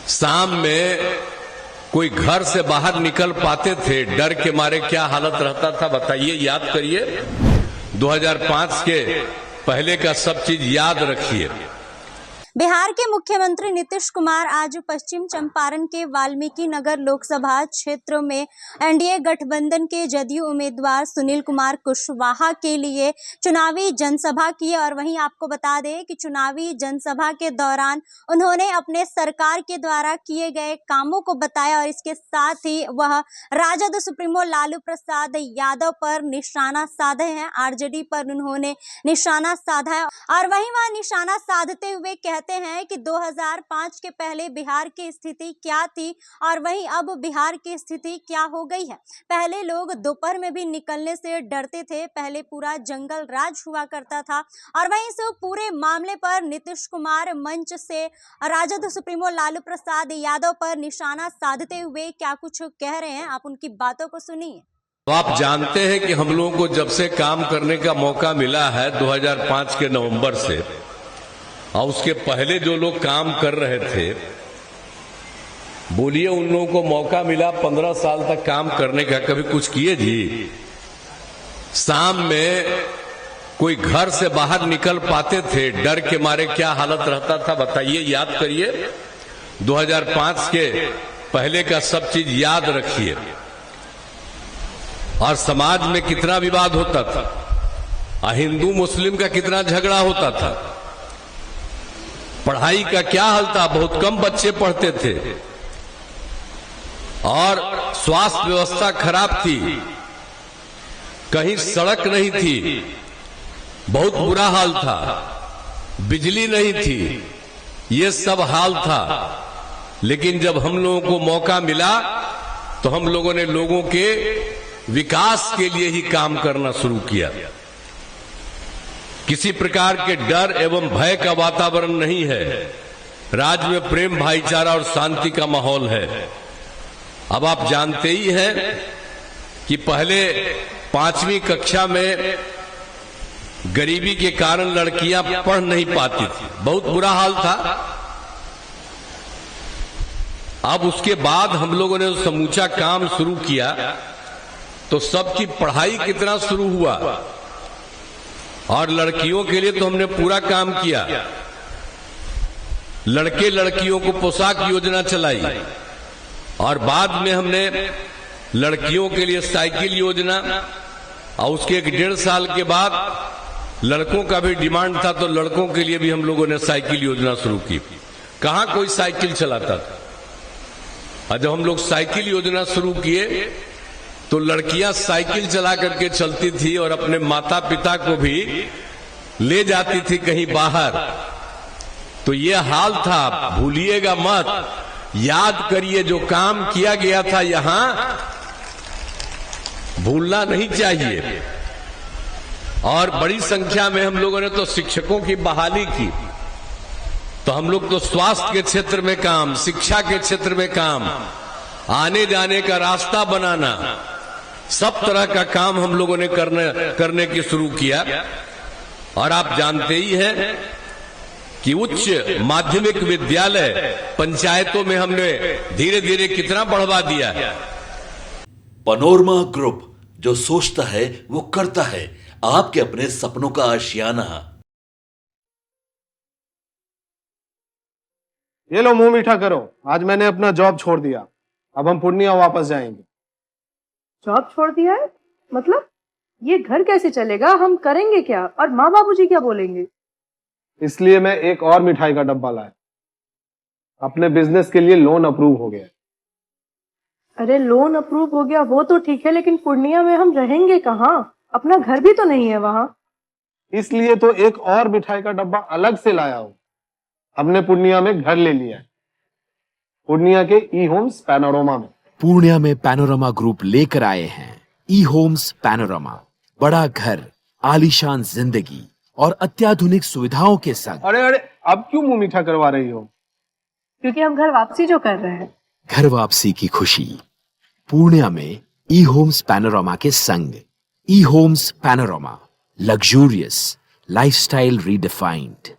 शाम में कोई घर से बाहर निकल पाते थे, डर के मारे क्या हालत रहता था बताइए, याद करिए। 2005 के पहले का सब चीज याद रखिए। बिहार के मुख्यमंत्री नीतीश कुमार आज पश्चिम चंपारण के वाल्मीकि नगर लोकसभा क्षेत्र में एनडीए गठबंधन के जदयू उम्मीदवार सुनील कुमार कुशवाहा के लिए चुनावी जनसभा की। और वहीं आपको बता दें कि चुनावी जनसभा के दौरान उन्होंने अपने सरकार के द्वारा किए गए कामों को बताया और इसके साथ ही वह राजद सुप्रीमो लालू प्रसाद यादव पर निशाना साधे हैं। आरजेडी पर उन्होंने निशाना साधा है और वहीं वह निशाना साधते हुए कहते हैं कि 2005 के पहले बिहार की स्थिति क्या थी और वहीं अब बिहार की स्थिति क्या हो गई है। पहले लोग दोपहर में भी निकलने से डरते थे, पहले पूरा जंगल राज हुआ करता था। और वहीं से पूरे मामले पर नीतीश कुमार मंच से राजद सुप्रीमो लालू प्रसाद यादव पर निशाना साधते हुए क्या कुछ कह रहे हैं, आप उनकी बातों को सुनिए। तो आप जानते हैं कि हम लोगों को जब से काम करने का मौका मिला है 2005 के नवंबर से, और उसके पहले जो लोग काम कर रहे थे, बोलिए उन लोगों को मौका मिला 15 साल तक काम करने का, कभी कुछ किए जी? शाम में कोई घर से बाहर निकल पाते थे, डर के मारे क्या हालत रहता था बताइए, याद करिए। 2005 के पहले का सब चीज याद रखिए। और समाज में कितना विवाद होता था, हिंदू मुस्लिम का कितना झगड़ा होता था, पढ़ाई का क्या हाल था, बहुत कम बच्चे पढ़ते थे और स्वास्थ्य व्यवस्था खराब थी, कहीं सड़क नहीं थी, बहुत बुरा हाल था, बिजली नहीं थी, ये सब हाल था। लेकिन जब हम लोगों को मौका मिला तो हम लोगों ने लोगों के विकास के लिए ही काम करना शुरू किया। किसी प्रकार के डर एवं भय का वातावरण नहीं है, राज्य में प्रेम भाईचारा और शांति का माहौल है। अब आप जानते ही हैं कि पहले 5वीं कक्षा में गरीबी के कारण लड़कियां पढ़ नहीं पाती थी, बहुत बुरा हाल था। अब उसके बाद हम लोगों ने समूचा काम शुरू किया तो सबकी पढ़ाई कितना शुरू हुआ, और लड़कियों के लिए तो हमने पूरा काम किया। लड़के लड़कियों को पोशाक योजना चलाई और बाद में हमने लड़कियों के लिए साइकिल योजना, और उसके 1.5 साल के बाद लड़कों का भी डिमांड था तो लड़कों के लिए भी हम लोगों ने साइकिल योजना शुरू की। कहां कोई साइकिल चलाता था, और जब हम लोग साइकिल योजना शुरू किए तो लड़कियां साइकिल चला करके चलती थी और अपने माता पिता को भी ले जाती थी कहीं बाहर। तो ये हाल था, भूलिएगा मत, याद करिए जो काम किया गया था यहां, भूलना नहीं चाहिए। और बड़ी संख्या में हम लोगों ने तो शिक्षकों की बहाली की, तो हम लोग तो स्वास्थ्य के क्षेत्र में काम, शिक्षा के क्षेत्र में काम, आने जाने का रास्ता बनाना, सब तरह का काम हम लोगों ने करने की शुरू किया। और आप जानते ही हैं कि उच्च माध्यमिक विद्यालय पंचायतों में हमने धीरे धीरे कितना बढ़वा दिया है। पैनोरमा ग्रुप, जो सोचता है वो करता है, आपके अपने सपनों का आशियाना। ये लो मुंह मीठा करो, आज मैंने अपना जॉब छोड़ दिया, अब हम पूर्णिया वापस जाएंगे। जॉब छोड़ दिया है? मतलब ये घर कैसे चलेगा, हम करेंगे क्या, और माँ बाबूजी क्या बोलेंगे? इसलिए मैं एक और मिठाई का डब्बा लाया, अपने बिजनेस के लिए लोन अप्रूव हो गया। अरे लोन अप्रूव हो गया वो तो ठीक है, लेकिन पूर्णिया में हम रहेंगे कहाँ, अपना घर भी तो नहीं है वहां। इसलिए तो एक और मिठाई का डब्बा अलग से लाया हूं, हमने पूर्णिया में घर ले लिया है, पूर्णिया के ई होम्स पैनोरमा में। पूर्णिया में पैनोरमा ग्रुप लेकर आए हैं ई होम्स पैनोरमा, बड़ा घर, आलीशान जिंदगी और अत्याधुनिक सुविधाओं के संग। अरे अरे, अब क्यों मुंह मीठा करवा रही हो? क्योंकि हम घर वापसी जो कर रहे हैं। घर वापसी की खुशी पूर्णिया में ई होम्स पैनोरमा के संग। ई Homes Panorama, luxurious lifestyle redefined.